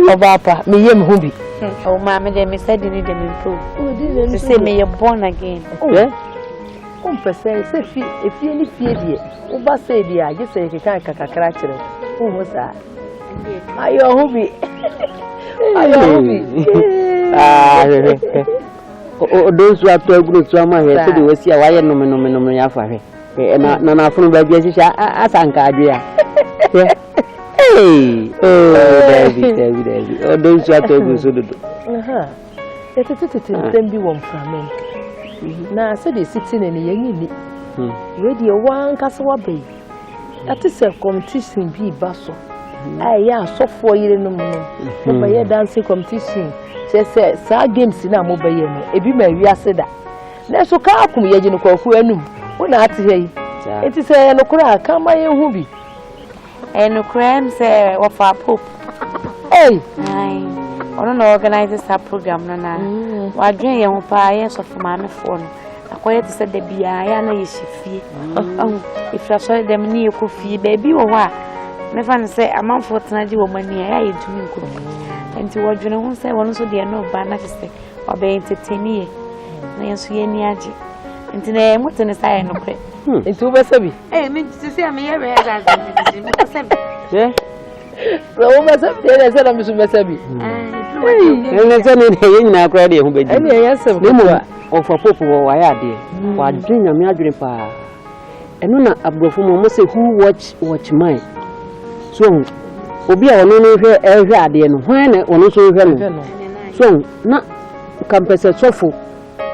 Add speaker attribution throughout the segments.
Speaker 1: Obapa, me yem hubi.
Speaker 2: Oh, mamma, they said you need them improve. They say me you're born again.
Speaker 1: Say, if you need fear, Uba say, dear, just say you can't crack it. Who was that? Are you a hobby? Those who are too good to my head, so we see a wire no for her. And not from the British Asanka. Hey, David. Oh, those who are too good to do. Let it then be one from me. Now, said he's sitting in a young radio one castle bay. That is a competition be basso. I so 4 years no more. My dancing competition. Say, Sir Games in a mobile. A be my Yaseda. Let's look up from Yajin. When I say it is a Nokra, come my hobby.
Speaker 2: And no crime say of our poop.
Speaker 1: Hey,
Speaker 2: I don't organize a program. Nana, why drink your pie of my phone? I quite said the Biana is she. Oh, if I saw them near coffee, baby, or what? Never say a month for tonight, woman near you to me. And to what you know, say one so dear no banner or be entertaining. Nancy Niaji. And today I'm what's in the side no credit.
Speaker 1: Into Wasabi.
Speaker 2: Eh, mean to see me every other.
Speaker 1: Yeah. Well, myself, I said I'm Mr. Wasabi. And I said, in our credit, who be yes, of a popo or I had there. While doing a mere pa. And no, a brofu must say who watch mine. So, Obi a no here every day and when on also here. So, not campus a sofa.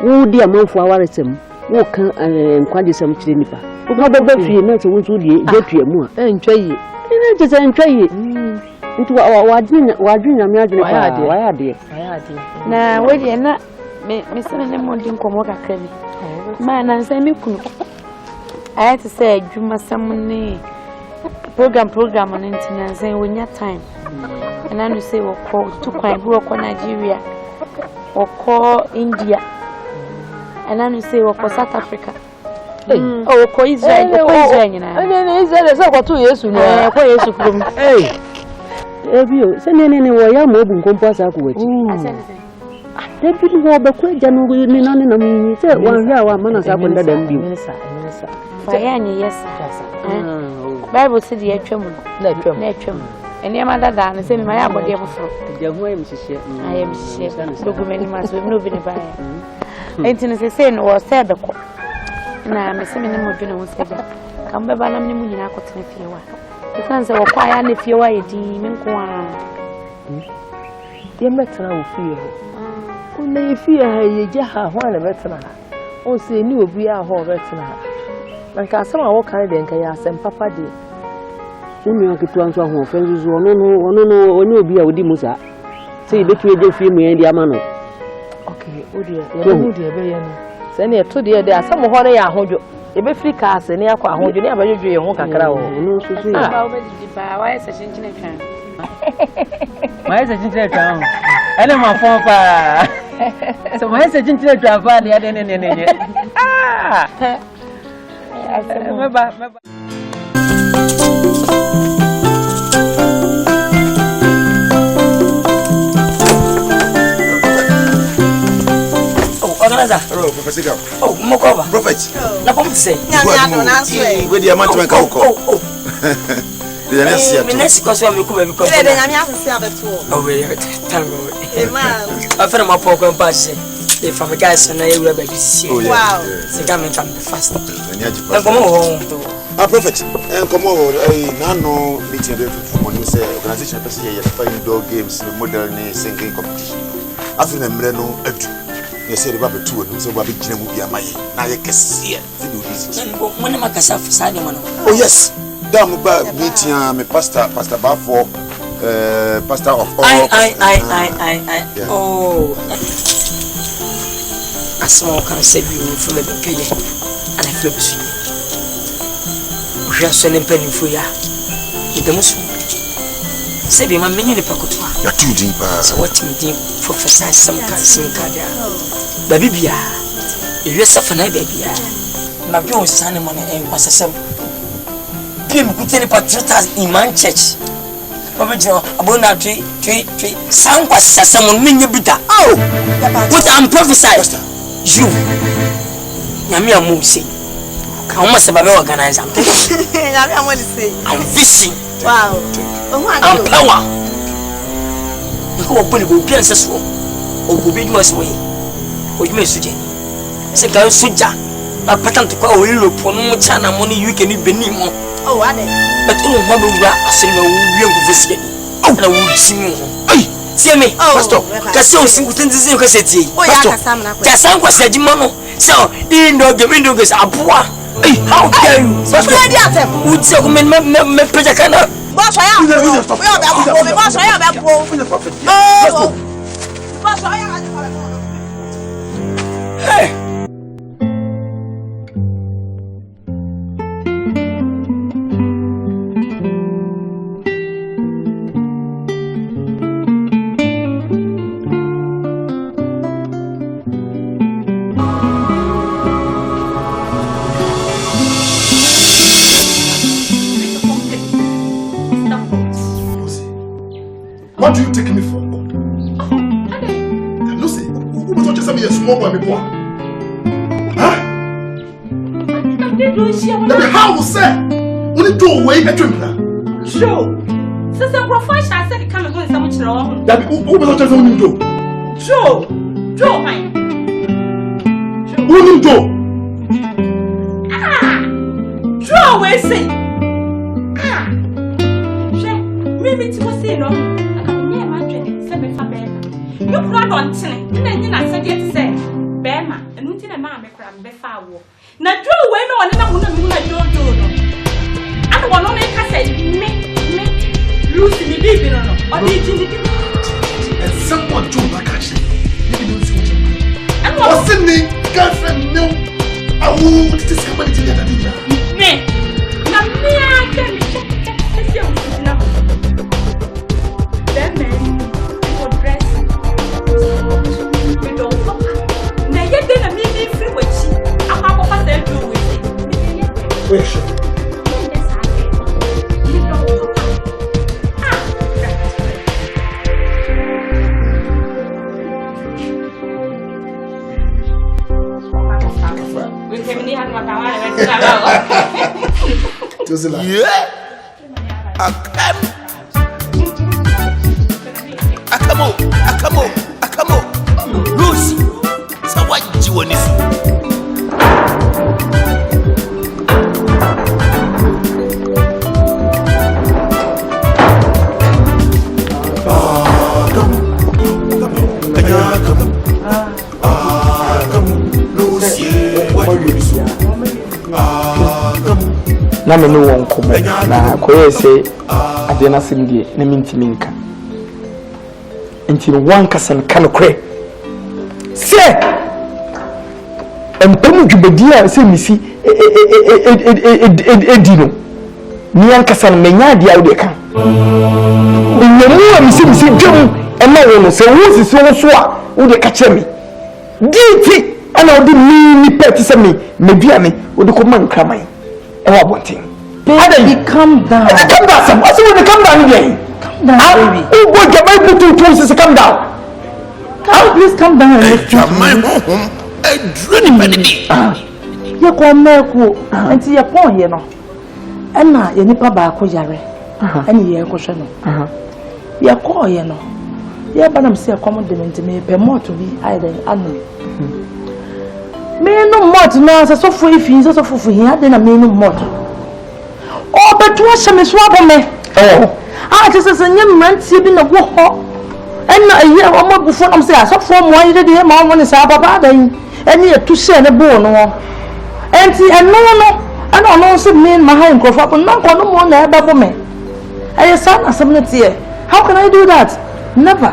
Speaker 1: Who dear month for our sim. Who can encourage some chinipa. Who have a free not to get you more. And try it. And just enjoy it. Into our warding a margin. Why are they?
Speaker 2: Now, wait, you're not Miss Mountain Comoca Kelly. Man, and say me. I had to say, you must summon program on internet and say when your time. And then you say, we'll call to Kumawood Twi Nigeria or call India. And then you say, we'll call South Africa. Oh, call Israel. And then Israel is over 2 years.
Speaker 1: Hey, you send any way I'm moving compass. I they didn't go back with January. None said 1 year, 1 month under them.
Speaker 2: Yes, Bible said the Etchum. And your mother down and send my body before. I am shit. Many months with nobody by. Ain't saying was said the court. Now, Miss Minimum General said that. Come back, I'm in a cotton if you are. The fans are quiet if you are a demon. You met her fear. Only fear you jaha one a veteran. Oh, say, new be a whole veteran. And some are walking in Kayas and Papa did. Only I could answer her friends or no, be a Dimusa. Say that you did feel me and the Amano. Okay, oh dear, send it to dear. There are some honey I hold you. If you free cast and near Qua, hold you never do your own cacao. Why is a ginger crown? Why is a ginger crown? I know my phone. So, why is a ginger crown? Ah!
Speaker 3: Hello, Professor.
Speaker 4: Oh, Mokova.
Speaker 3: Prophet.
Speaker 4: Napom say.
Speaker 3: Where the amount of cocoa. The next
Speaker 4: question we could because oh, we tango. I found my poker and pass. If I'm a guy, and I will be see. Wow. The government can be fast. Come on.
Speaker 3: Prophet. And come on. No meeting for you say organization person here playing dog games, modern singing competition. After the Mreno you say the Bible 2 and so Baby Jim will be a my now you can see it. Oh yes, damn meeting me pastor Bafo pastor of all.
Speaker 4: I oh a small can save you from the Kenya and I flip to you. We are sending penny for ya with the Muslim. Save him a minute Pacotwa.
Speaker 3: You're too deep.
Speaker 4: So what me deep Professor some Cadia. Baby, if you suffer, baby, my girl is signing money and was a 7. PM kuteni patriotas in man church. Obejo abona twi sankwa sasamo menye bita. Oh, what I'm prophesying. You. Nyame amu say. Ka o mase babe organize am. Nyame amu say. I'm vision. Wow. I'm power. Ko oponi go pian seso. O go be duas way. O yume suje. Se ka suja. Na pattern to kwa o Europe no China mo ni UK ni Benin mo. Oh, what then? But you know, we are asking you to visit. Oh, I will see you. Hey, see me, Pastor. Casso, single things in Cassette. Oh, Cassan was a Jimano. So, in the window is a poor. Hey, how dare you? Would say, women, Pejacana. What's I am? Hey.
Speaker 5: What do you take me for, God? Lucy, who was just a small boy before? Huh? How was that? Only 2 away a dream now.
Speaker 6: Sure. Sister Professor said to come and go so much wrong.
Speaker 5: That who was just only do?
Speaker 6: Sure. Joe, mine.
Speaker 5: Only do.
Speaker 6: Ah! Joe, we say. Ah! Maybe it was saying, no. You proud on tin, then I said yet say, Bema, and Mutin and Mamma cram before war. Now, Drew went on and I wouldn't do. I don't want to make us say, me, Lucy, me, baby, or did you?
Speaker 5: And someone do like I say, you don't see what you mean. And what's in the girlfriend? No, I won't discover it together.
Speaker 6: Me, now me, I can check. Then, man.
Speaker 3: Yeah. Akamo. Lucy. So what you want to see?
Speaker 1: Na me no won komo na koye se ade na simdie na mintimi nka ntino wan kasan kan kre se empemu djubedia se misi edino ni an kasan menya dia wo de kan nyemu misi dwom ema wo no se wo sisi wo so a wo de ka kire me diti ana wo de mi pet se me meduane wo de ko man kraman. Baby, calm down. Calm down, what's when you calm down again? Calm down, baby. Oh, boy, get my put 2 tools to calm down. Please calm down and lift you. My home, I dream penny. You come Merco and see a point, you know. And now, you nipa back, Yare. And you are caution. You are call, you know. Yeah, but I'm still accommodating to me, pay more to be either unknown. Me no more to know, so for if he's also for him, then I mean no more. Oh, but what's a miss Robber me? Oh, I just as a young man sleeping a walk. And a year or more before I'm saying, so from why did him on one is our baba, and you to send a bone. And see, and no, I don't know, so me and my hand go up and not no more than a me. I son as some here. How can I do that? Never.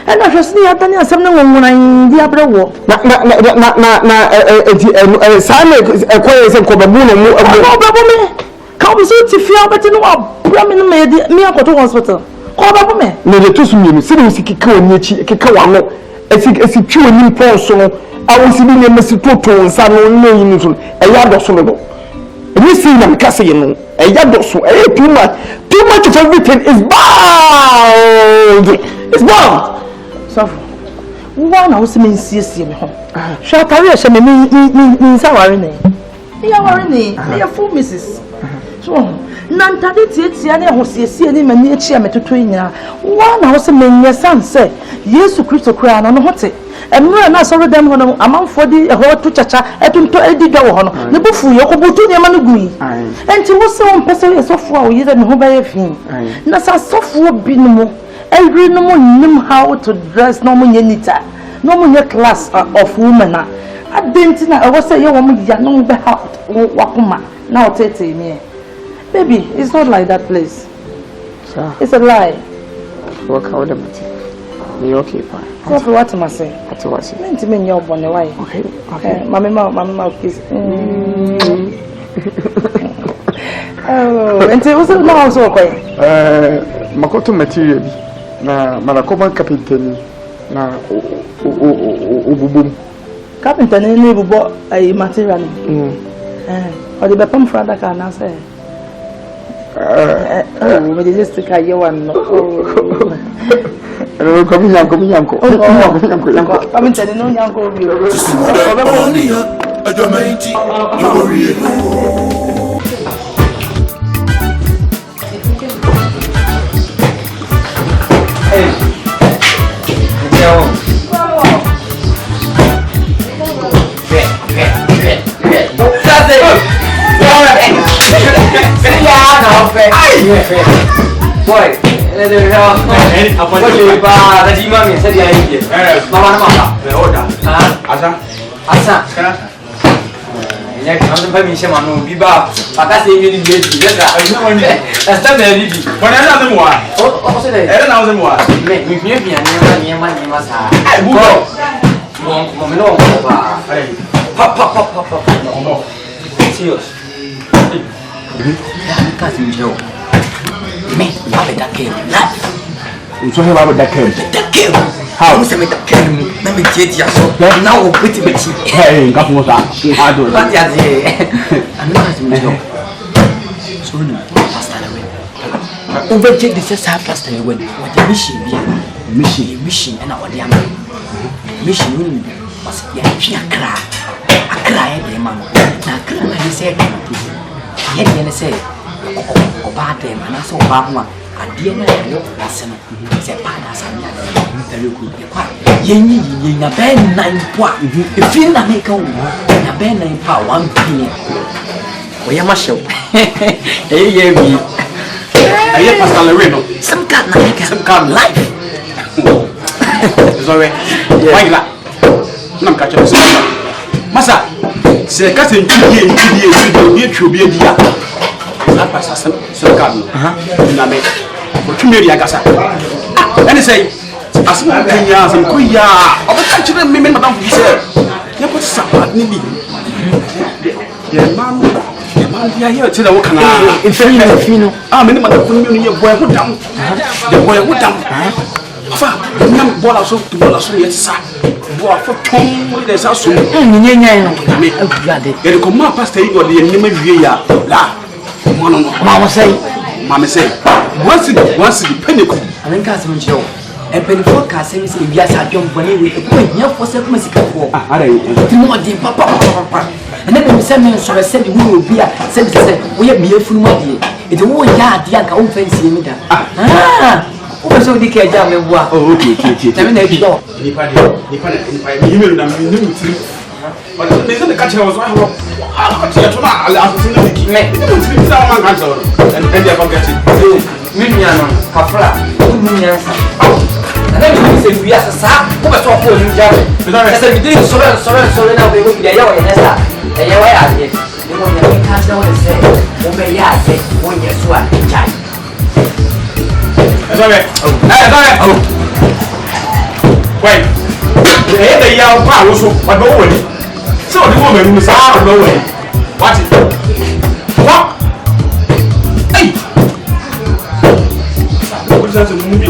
Speaker 1: And I just need to something when I'm the upper wall. Simon acquires a cobabuno. Come so to feel but you know, Bramin made me up to hospital. Call up me. No, the two men sitting Kiko and Kikawano, as if pure new person. I was sitting in Mr. Toto and San, a yard or so.
Speaker 5: And you see them casting, and Yadoso, too much of everything is bound. It's bound.
Speaker 2: So, one house means CC. Shall carry a shaman means our name. You are in a full Mrs. So, none tadit, Yana was any mania to twin. One house mean your son said, yes, to Christo crown on hot. And we are not sorry them when among 40 a whole to chacha at Eddie Dawon, the buffo, Yokobutu Yamanugui. And to was so person so far, you than who by him. Nasa software binmo, every no more knew how to dress no more yenita, no more class of woman. I didn't I was say, you woman, young the heart, Wakuma, now take me. Baby, it's not like that place. It's a lie.
Speaker 1: Work out the matter. You okay, pa?
Speaker 2: So for what am I saying?
Speaker 1: What was it?
Speaker 2: Meant to mean your bonnet. Why? Okay. Mamma, please. Oh, and it was now so quick.
Speaker 5: Makoto material. Na Malakoma captain. Na Ububum.
Speaker 2: Carpenter, never bought a material. Or the Bapam Frada can answer. Oh, but just to carry one.
Speaker 5: Come here, uncle.
Speaker 2: I'm telling you, uncle.
Speaker 4: Boy, what do you buy? The Jimmy said, Mama, order. Asa. I'm the permission on Biba, but that's the union. That's the baby. But another one. Oh, another one. Make me near my name was Pop. Serious. Cousin Joe. Me, have a duck.
Speaker 5: You talking about that kid? How?
Speaker 4: Who's a duck? Let me get you. Now, pretty bitch.
Speaker 5: Hey, got what I do.
Speaker 4: But yeah, I'm not as Joe. So, Pastor, overtake the first half Pastor when what the mission, and our young mission was a cry. I cry, man. Now, I said, I say, oh, bad them, and I saw Bama. I didn't know that's a panas and Yenny, a band 9 points. If you make a band 9 power 1 p.m. We are muscle. Hey, me. I have Pascal Reno. Some kind of life. Sorry. Why not? I'm catching some. Massa, say, cousin, you should be a dear. Not Passan, some garden. What you made Yagasa. And say, as well as some queer, or the country women, Madame, he said, you put some need. Yeah, man, you are here to the Wakana. If you know, I'm in the community of boy, what down? The boy, what down? Young boy, also to boil us, yes, sir. Boy, for 2 days, also. And you come up past the name of Via. Mamma say, once the penny. I think Cousin Joe. And penny forecast is if yes, I don't believe with the point. You for some musical for. Papa. And then we send me so I said we will be a sense. We have me a full money. It's a war yard, the uncle fancy me. So the care jam and walk. Oh, okay. I mean, you know, but the catcher was one of Miniano, Capra, Minians. And then you say we are a sap, who was all for you, Jerry. But I said, we didn't surrender now, they will be a yellow and Nesta. And you are it. You want to cast down and say, obey us, 1 year swag, child. Wait, the yellow power was what no way. So the woman was out of the way. Watch it. What? Hey! What's that? Movie?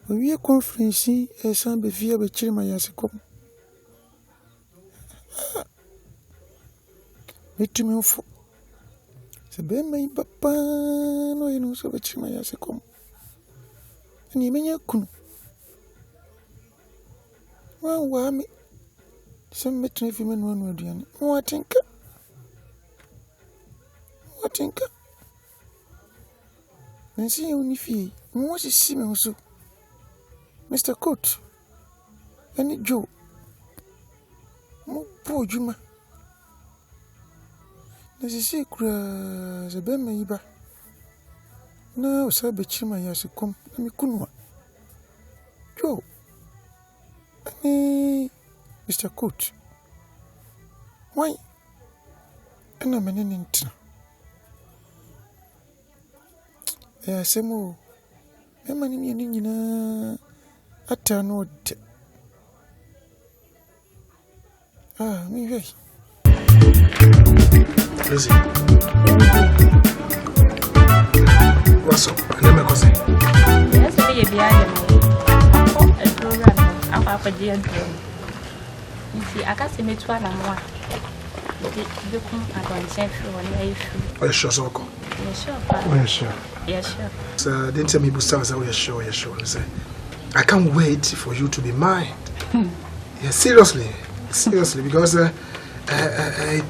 Speaker 7: We are conferencing a son before the chairman as a couple.
Speaker 5: meet me for the Bemay Papa, no, you know, so much my as a come. And you may come. Well, why me? Some metro women one word, and what think? What think? And see only fee. What is see me also? Mr. Coat. Any Joe. Mo poor Juma. There's a secret, the Bemay Ba. No, sir, but Chima has come. Let me come. Joe. Mr. Coat. Why? And I'm an intern. Semo. A man in a turn wood. Ah, me very. Listen. What's up? I never go say.
Speaker 6: Yes, be behind a program. I'm up a dear girl. You see, I can't see me to one. The come at one central one way through.
Speaker 5: Oh, yes, sure, so.
Speaker 6: Yes, sure.
Speaker 5: Oh, yes, sure.
Speaker 6: Yes, sure.
Speaker 5: So, didn't tell me Bustav, oh, yes, sure, yes, sure. Say, I can't wait for you to be mine. Yeah, seriously, because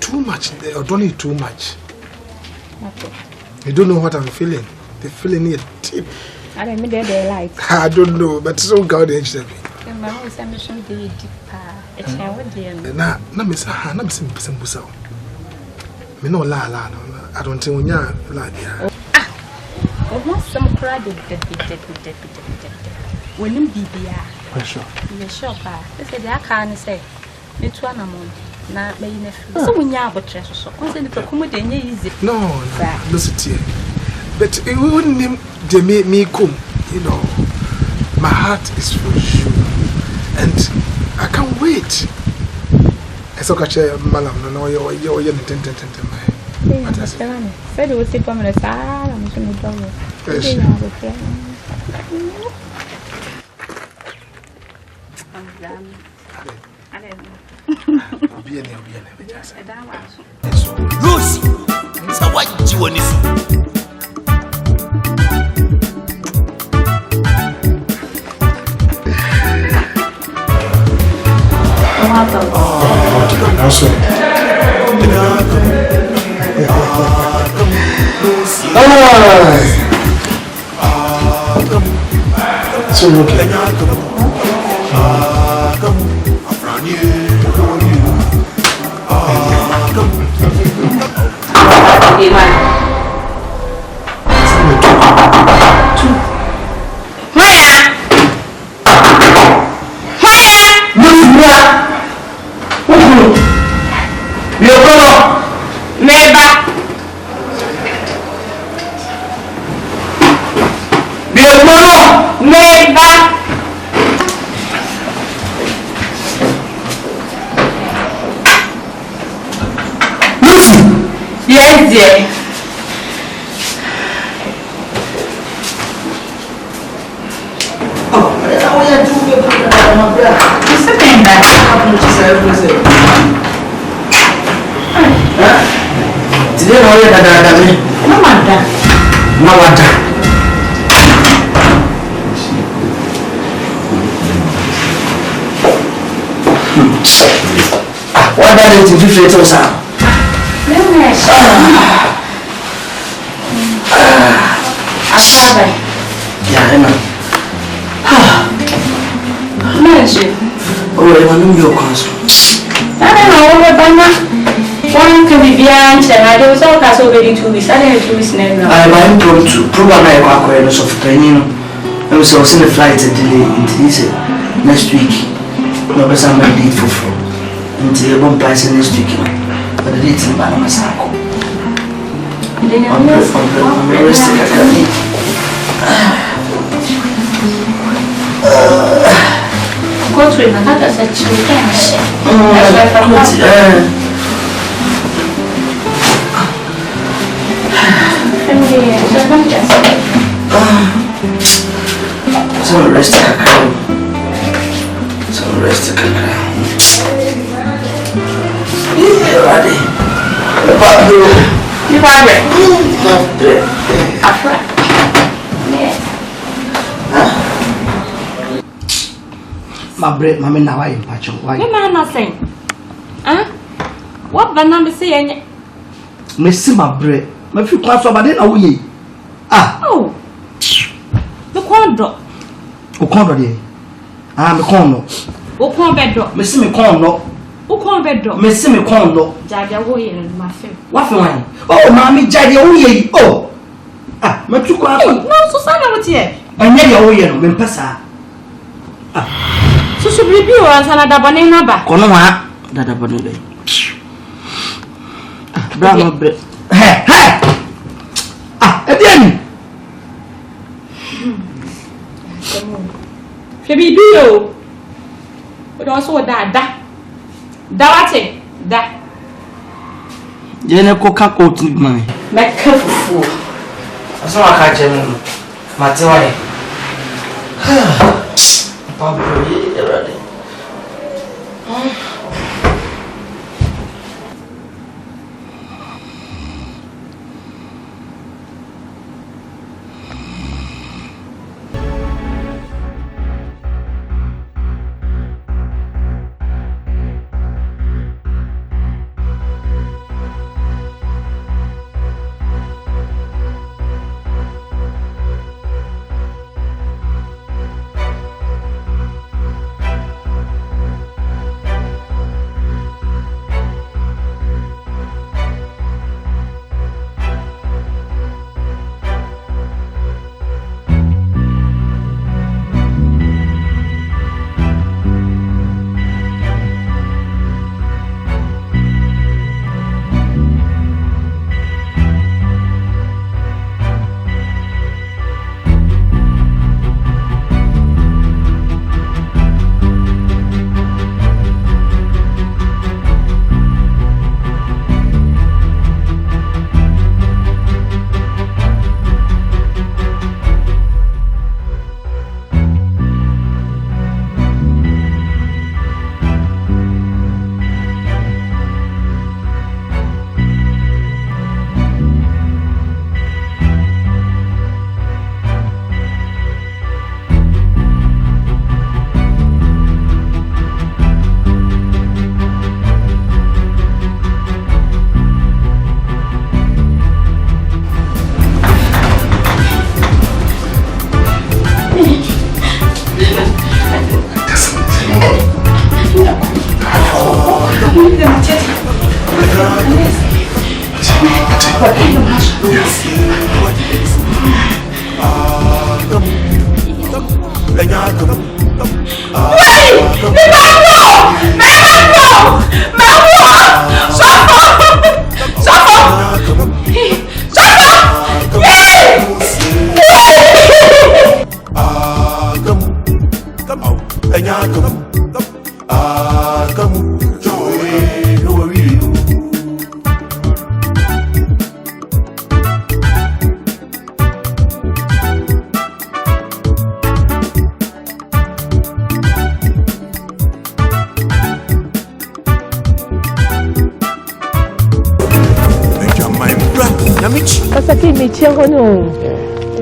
Speaker 5: too much, or don't need too much.
Speaker 6: Okay.
Speaker 5: You don't know what I'm feeling. The feeling is deep.
Speaker 6: I don't mean they like.
Speaker 5: I don't know, but so God edged me.
Speaker 6: My mom is ambition very deep. It's now what they are.
Speaker 5: Na miss Busa. Me no la. I don't think we are like that.
Speaker 6: Oh, want some crowd when him be there.
Speaker 5: Sure.
Speaker 6: Yes, sure, pa. They say the AKAN say, it's one amount. Na me in a so when you are but treasure so. Once in the accommodate easy.
Speaker 5: No, Lucy. But it wouldn't name me come, you know. My heart is for you. And I can't wait. I saw catch a malam, no, you're intent.
Speaker 6: Said it was a permanent. I'm going to go.
Speaker 7: Lucy, so what do you want to do?
Speaker 5: So okay.
Speaker 6: Yes, dear.
Speaker 8: Oh, I want to do it's something that happened to self. Today, no, what did you do to us?
Speaker 6: ASARE.
Speaker 8: Yeah, I know.
Speaker 6: Mention.
Speaker 8: Oh, I want to go console.
Speaker 6: I don't know what one can be BLANCHE. I was all cast over 2 weeks. I didn't 2 weeks now.
Speaker 8: I am going to program AKYERE of training. I was in the flight delay into next week. No, but I'm ready for until you won't price next week. But the date in Banamasako. I'm realistic. I can't.
Speaker 6: Go to another section.
Speaker 8: So rest Akam. Yeah, ready. My bread, Mamma, now I am patching. Why?
Speaker 6: Man, nothing. Huh? What banana say any?
Speaker 8: Miss my bread. My few class over there, oh, ye. Ah,
Speaker 6: oh, the quadro.
Speaker 8: O corner, I'm a corner.
Speaker 6: O corn bedrock.
Speaker 8: Miss me corner.
Speaker 6: O corn bedrock.
Speaker 8: Miss me corner.
Speaker 6: Jaja way in my film.
Speaker 8: What for one? Oh, Mammy, Jaddy, oh, ye. Oh, ah, my two class.
Speaker 6: No, Susanna, what here?
Speaker 8: And then you're here, Mimpasa.
Speaker 6: So should be you as another banana back.
Speaker 8: Konoa, that a banana. Brown bread. Hey, hey! Ah, again!
Speaker 6: She be you. But also that.
Speaker 8: Jenna coca coat money.
Speaker 4: Make careful. I saw a catch him. Matilda. Probably already.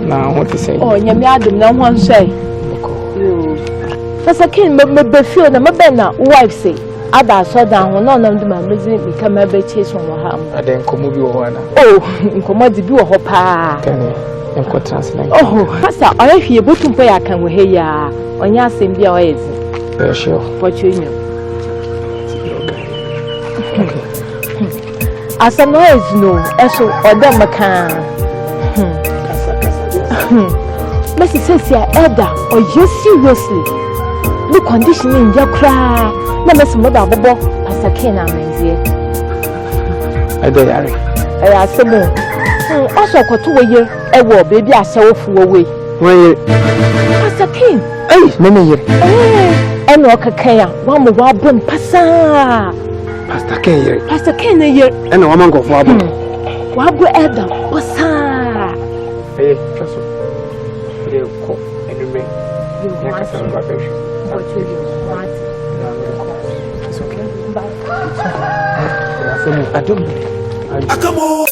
Speaker 1: Now, what to say?
Speaker 2: Oh, Yamiadum, no one say. Fasakin, but feel the Mabena, wife say. Ada saw down, none of them are making become a bit chase from her.
Speaker 1: I then come with you.
Speaker 2: Oh, commodity do a hopper.
Speaker 1: And could translate.
Speaker 2: Oh, Pastor, I hear Button Pay I can hear ya on your same dear ways.
Speaker 1: Very sure.
Speaker 2: For you. As a noise, no, as or them can. Messi says, "Yeah, Edda, or you seriously? The condition in your cry. No, Miss Mother Bobo, Pastor Ken, I'm here.
Speaker 1: I do, Harry.
Speaker 2: I asked him, also, got 2 years, I will, baby, I saw for away.
Speaker 1: Well,
Speaker 2: Pastor Ken,
Speaker 1: many years.
Speaker 2: And Walker Kaya, one more wild Passa.
Speaker 1: Pastor Ken,
Speaker 2: Pastor Ken, a year,
Speaker 1: and a woman go for
Speaker 2: Wabu Edda, Passa.
Speaker 1: Hey, trust me. They'll call and remain. You want to what you want. It's okay. I
Speaker 3: Akam.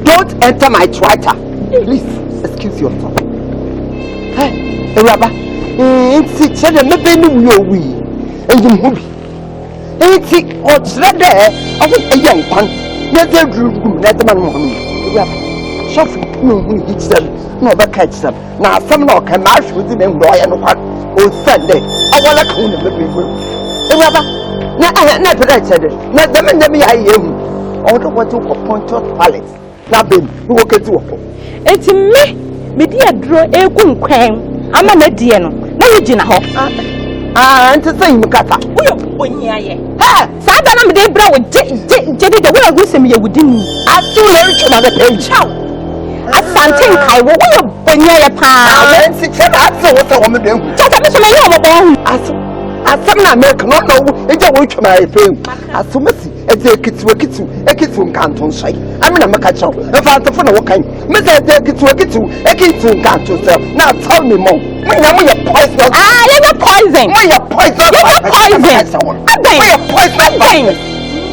Speaker 9: Don't enter my Twitter. Please, excuse yourself. Hey, Rabba, it's a maybe no we. And you movie. It's what's there. I was a young one. Never drew, let the man Rabba. Sophie, no, we hit them, no, but catch them. Now, some more can march with them and Roy and one. Oh, Sunday. I want to call them. Rabba, never I said it. Not them and them I am. Order what you call Pontius Palace. Na bem, who will get to work.
Speaker 6: It's me, dear, draw a good crime. I'm an idea. No, Regina Hawk.
Speaker 9: And to say, Mukata.
Speaker 6: When you are ah, Sabana, they brought Jenny the way I wish him you wouldn't.
Speaker 9: I do learn to another page.
Speaker 6: I can't I will when you are a pound and 6 hours. What a woman do. Just a little as some American, no, it's a witch of my film.
Speaker 9: As soon as a kitchen canton say, I'm in a macacho, a father for no kind. Mr. Kitchen canton sell. Now tell me more. When you're poison,
Speaker 6: you're poison.
Speaker 9: When you're poison,
Speaker 6: poison.
Speaker 9: You're poison.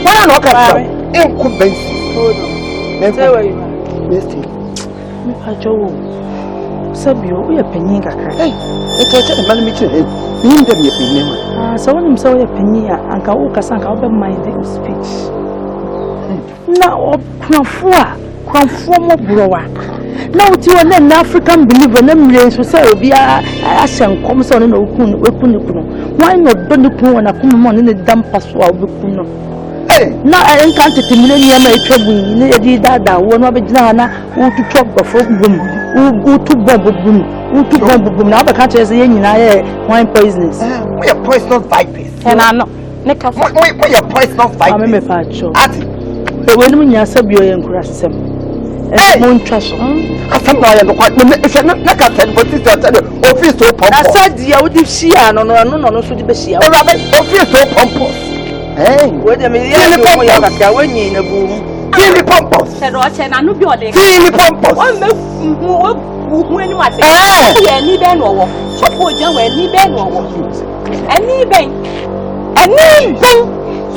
Speaker 9: When I'm not catching, inconvenience. Hold on. Let's say where you are. Listen.
Speaker 2: Sabio, we are penny.
Speaker 9: Hey, it's a man meeting him.
Speaker 2: So when I'm so a penny, and Kaukasan, I'll mind the speech. Now, conform brewer. Now, to an African believer, name race will say, we are Asian comes on an open. Why not Bonuku and a Kumon in the dump as well? Now I encountered the millennium trouble. Near that one of a Jana who to chop the folk boom, who to bomb boom. Now the country is in wine poisonous.
Speaker 9: We are poisonous vipers.
Speaker 2: And I'm not.
Speaker 9: We are poisonous vipers.
Speaker 2: I'm a patcho. The women are Sabio and Grassam. And moon trash. I thought I am quite not a said, but it's a office so pompous. I said, you would see, no, should be see. Office so pompous. Hey, wait a minute, when you're in a boom.
Speaker 9: Really pompous.
Speaker 6: Said Roche, and I know you're there.
Speaker 9: Really pompous.
Speaker 6: When you are saying, any ben or so for John, any ben or any ben.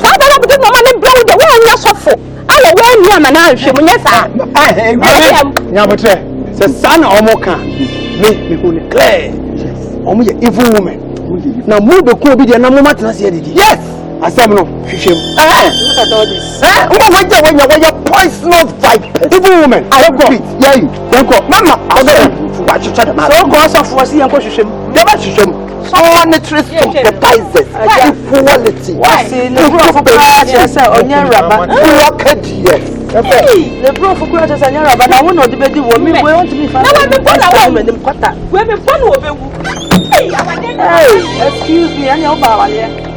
Speaker 6: Father, I didn't know my brother, the one you're so full. I will wear my man, she will yes,
Speaker 1: I the son of Moka. Me who declare. Only evil woman. Now move the cool be the number matters. Yes. I said no, shame.
Speaker 2: Look at all this.
Speaker 9: When you're poisonous viper.
Speaker 1: Evil woman. I don't go. Yeah, you don't go. Mama, I'll go.
Speaker 9: Watch your child.
Speaker 2: So go off for see and go to shame.
Speaker 9: Never shame. Someone trace sympathizes. Equality.
Speaker 2: Why? The bro for Christ on your rubber.
Speaker 9: Walk it, yes.
Speaker 2: The bro for Christ on your rubber. I want to be woman. We want to be found. No, I'm the quarter. We're fun over. Hey, excuse me, I know about here.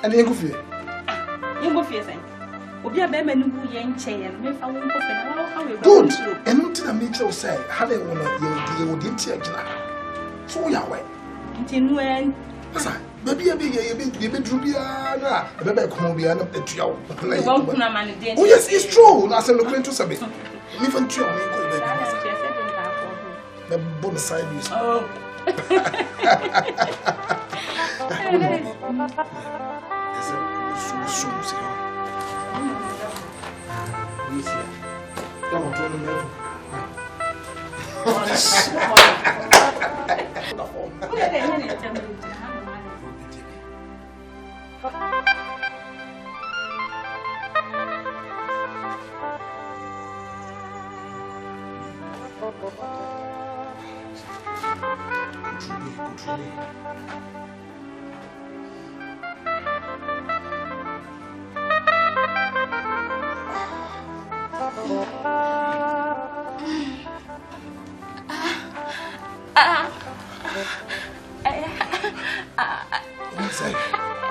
Speaker 5: And you go fear.
Speaker 6: You go fear, Obi a be manu hu ye nche ye me fa won ko fe na how we
Speaker 5: good. And until I make you say, how they want you would agina. So ya way.
Speaker 6: Nti nu en.
Speaker 5: Baby, Drubia, Bebe Combia, not the trio. Oh, yes, it's true. I said, look into Sabi. Even trio, the bonus side is. Oh.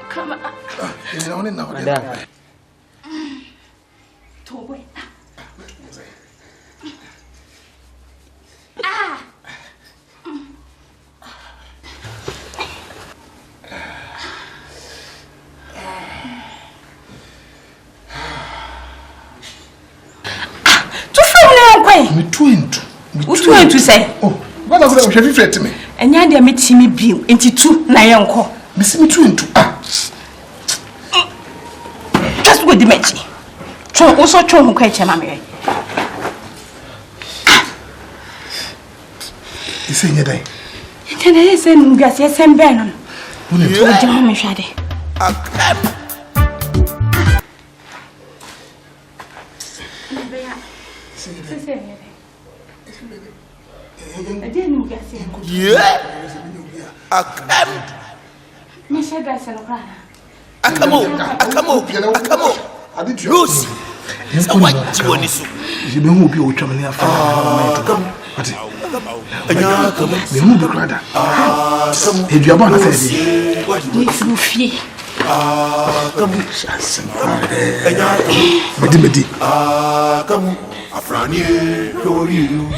Speaker 6: Come on.
Speaker 5: It's only now.
Speaker 6: To say, oh,
Speaker 5: what does it have to me?
Speaker 6: And yet, they meet me beam into 2 na yanko.
Speaker 5: Miss me 2 into
Speaker 6: Just with the match. Also, Chon who catch mammy.
Speaker 5: You say, yeah, day.
Speaker 6: Can I send Garcia and Bannon? When you told Mammy Shaddy.
Speaker 7: Yeah. Akam. Akamo. Lucy. So what you want to do?
Speaker 5: You don't be able to tell me after. What? You move the brother. If you are born, I said, what do you feel? Medimedi.
Speaker 3: Come, Afrani, who are you?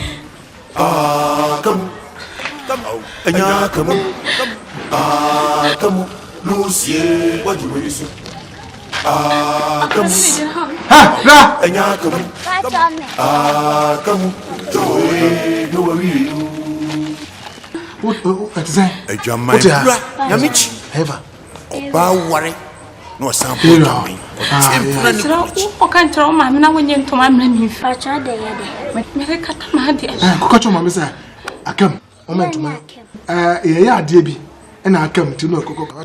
Speaker 3: Come, come, Lucy, what do you say? Come, come, Joy, who are you?
Speaker 5: What is that?
Speaker 3: A Jamaica, Yamich, ever. Bow worry. No sample.
Speaker 6: I can't throw my man when you're to my many fracture. Make cut my dear.
Speaker 5: Cocoa, Mamma, I come. Moment, yeah, dear, and I come to know Cocoa.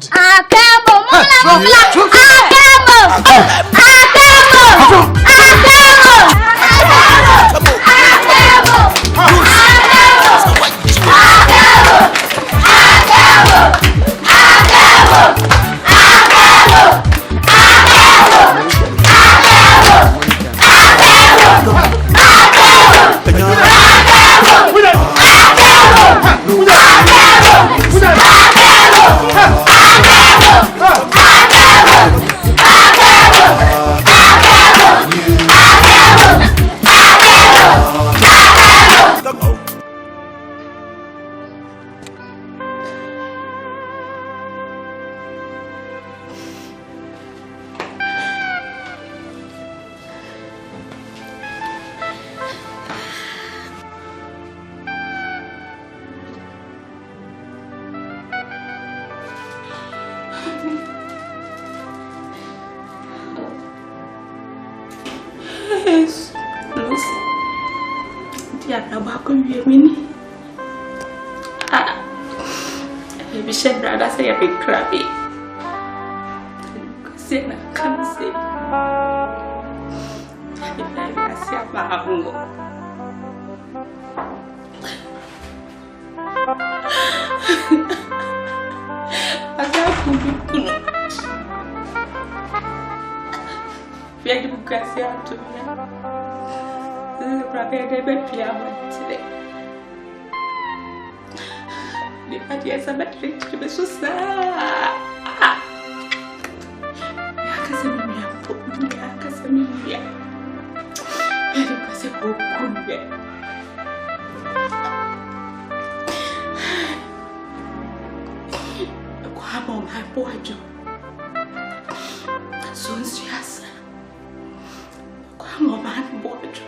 Speaker 6: Yes, Lucy. Dear, I'm back on you, Minnie. Maybe she brother say a big crabby. Say, I can't say. I see a babu. I can't do it. Via di bucasi alto proprio dei beppiamo today. Di fatti essa batteria che mi sosta. Casa mia. E di cose poche. Qua on my boy Joe. Soon she has. Come on, my boy Joe.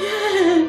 Speaker 6: Yeah.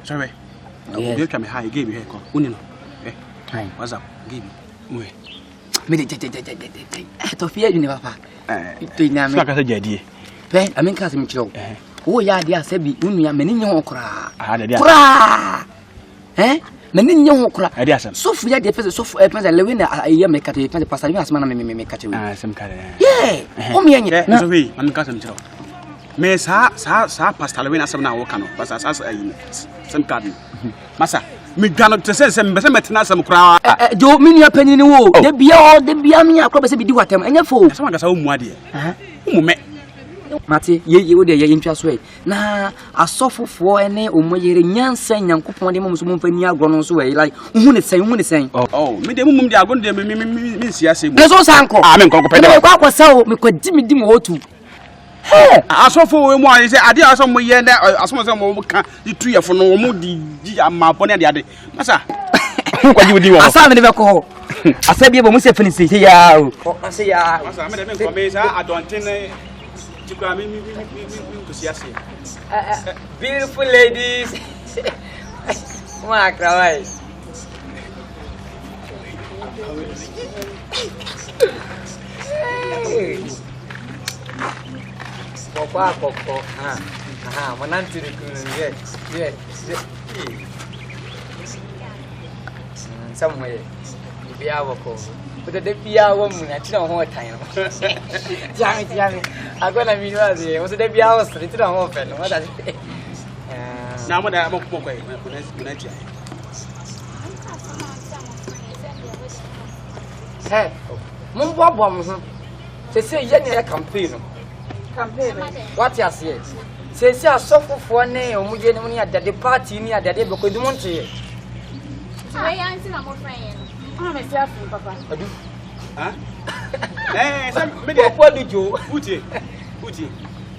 Speaker 10: Sorry. Yes. You come here. I gave you a call. Unino. Hi. What's up? Give me. Wait. Me to fear you never. To na me. So ka jadi. Pe, I mean ka se me chiro. Oh ya dia se bi unua mani nye ho kra. Ah, dia. Kra. Mani nye ho kra. Dia asem. So fu ya dia pese so fu pese lewe na ya me ka te pese pastor mi asema na me ka te we. Ah, sem ka. Yeah. O me nye. So we, man ka se me chiro. Me sa pastor lewe na asema na wo ka no. Pastor sa some garden. Massa, me gano to say some metna some cry. Jo minia penny wo. De bia me akro be se bi di watem. Enya fo. Some ga sa omu ade. Omu me. Mate, ye wo de ye ntwa so e. Na asofofo ene omoyere nyansa nyankopon de momso momfani agro no so we like hu ne sen. Oh, me de mumum de agro de me sia se mu. Ne so sanko. Ah, me nkonko pe. Me kwa kwasa o me kwadi me di mo otu. Hey, asofo we mu an say ade aso mo ye na aso so mo ka di tu ye fo no mo di amapon ade ade masa kwaji wudi wo asa me ne be ko asa bia bo mu se finisi ya o asa ya masa me de me ko me sa adontin jikwa me ko siase beautiful ladies ma krawai Koko, mananti yeah. Somewhere, be our call. But the Pia woman, I don't know what time. Jammy, I'm gonna mean was the Pia was little open. What does it? Now, what I'm okay. Hey, Mumbo, they say, yeah, campaign. What you say? Say, suffer for a name, or Mujani at the party near the day because you want to. I answer my friend. I'm myself, Papa. Huh? Eh, what did you put it?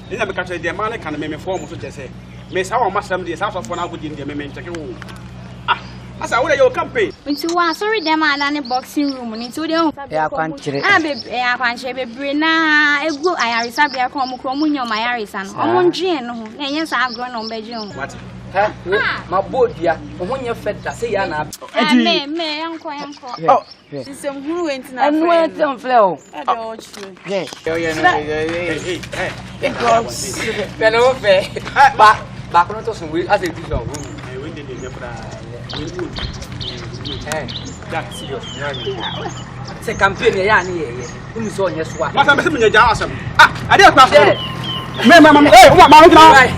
Speaker 10: Then I'm catching the man can make me form of just say, Miss, how much some days out of 1 hour in the moment. Ah, Asa wo dey campaign.
Speaker 11: Nti wa sorry dem ana ne boxing room nti wo dey hu.
Speaker 1: Ya kwankyere.
Speaker 11: Ya kwankyere bebre na egu ayaresa bia ko omukro munyo ayaresa no. Omo ndwen no ho. Na enye sa agro na ombegye ho.
Speaker 10: What?
Speaker 1: Ha? Ma bodia. Ohunye feda se ya na.
Speaker 11: Me yanko.
Speaker 1: Oh.
Speaker 11: Sisem huru wenti na.
Speaker 1: Anu enti on fle o.
Speaker 11: E de o chue.
Speaker 1: Hey.
Speaker 10: Hey.
Speaker 1: Pelo fe. Ba kono to sun we as a teacher room.
Speaker 10: We dey dey pra.
Speaker 1: That's serious. Se campaign ya ni ye. Umi so onye so a.
Speaker 10: Masa me se me ja asem. Ade akwa so. Me ma gina.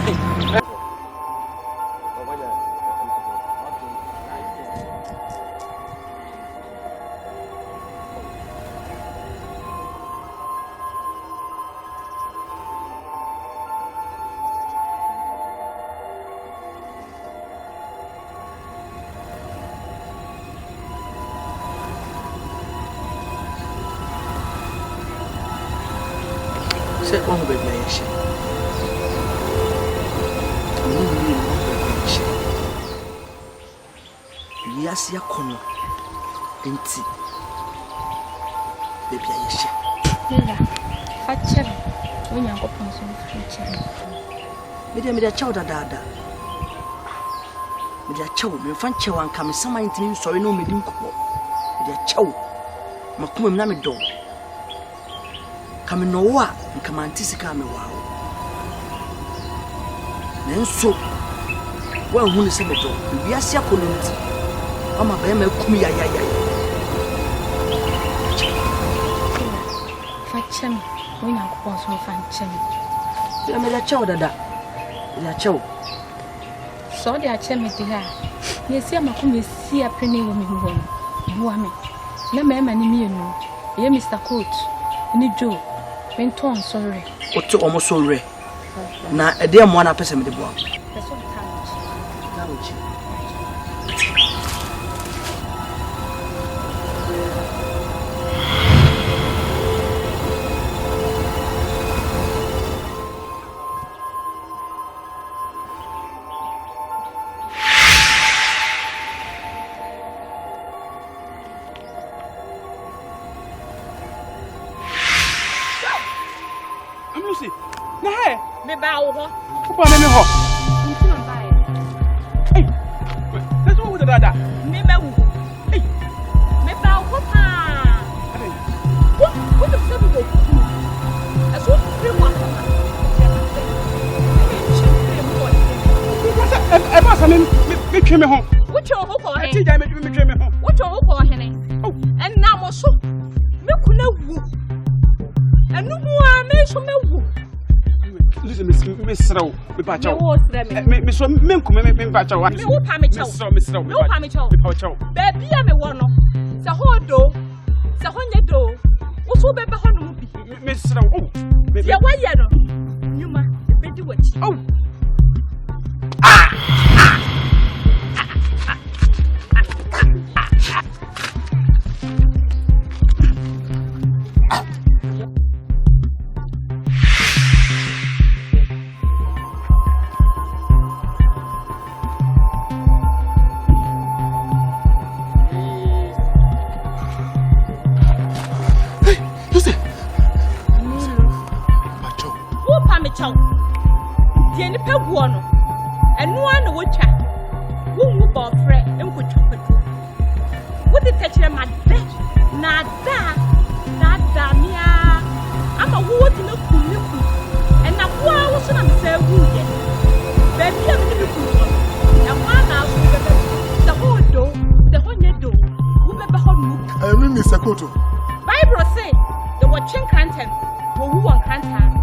Speaker 8: Say one baby Aisha. Yes, ya kono. Enti. Baby Aisha.
Speaker 11: Nda. Facher. Wonya ko ponso facher.
Speaker 8: Me dia chaw dada. Me dia chaw me fan chaw an kam sama ntini sori no me dim kokko. Me dia chaw. Makuma me na me do. Kame no wa nkama antisika me wa nenso wa hu ne se me do biase akono nti ama ba ma kum ya
Speaker 11: fachem wina ko so fachem
Speaker 8: ya me la chaw dada ya chaw
Speaker 11: so dia chem ti ha ye si ama kum si apene wo me hu buwa me na ma ni mienu ye Mr. Coat ni Joe Menton sorry.
Speaker 8: Oto omo sorry. Na ede mo na pese me de boa.
Speaker 11: Person
Speaker 8: couch.
Speaker 6: Me ba wo ho.
Speaker 10: Papa me ho.
Speaker 6: Nti na ba e.
Speaker 10: Hey. Let's go with the dada.
Speaker 6: Me ma wu. Hey. Me ba wo pa.
Speaker 10: Hey.
Speaker 6: What the fuck is it? Aso free wa.
Speaker 10: E ba sa me twe me ho.
Speaker 6: Wo twe ho ko he.
Speaker 10: Ti ja me twe me ho.
Speaker 6: Wo twe ho ko he ne. Oh, en na mo so. Me kuna wu. Enu mu a me so me wu.
Speaker 10: Listen, Miss Row, me patch out. Me so me patch out.
Speaker 6: Me who pa me chow.
Speaker 10: Miss Row.
Speaker 6: Me who pa me chow.
Speaker 10: Me patch out.
Speaker 6: Baby ya me wono. Sa ho do. Sa ho nye do. Wo so be ho no bi.
Speaker 10: Miss Row. Oh.
Speaker 6: Ya wa ye no. Nyuma, be di wachi.
Speaker 10: Oh.
Speaker 6: Chow. The any peguano. And no one would chat. Who move off friend and would chop it. Would the touch them at that? Nada. I'm a wood in a cool. And now who was on the same wood? Baby, I'm in the cool. And one house, the whole door, the whole door. Who never hold
Speaker 5: I mean, Mr. Koto.
Speaker 6: Bible say the watching content. Who want content?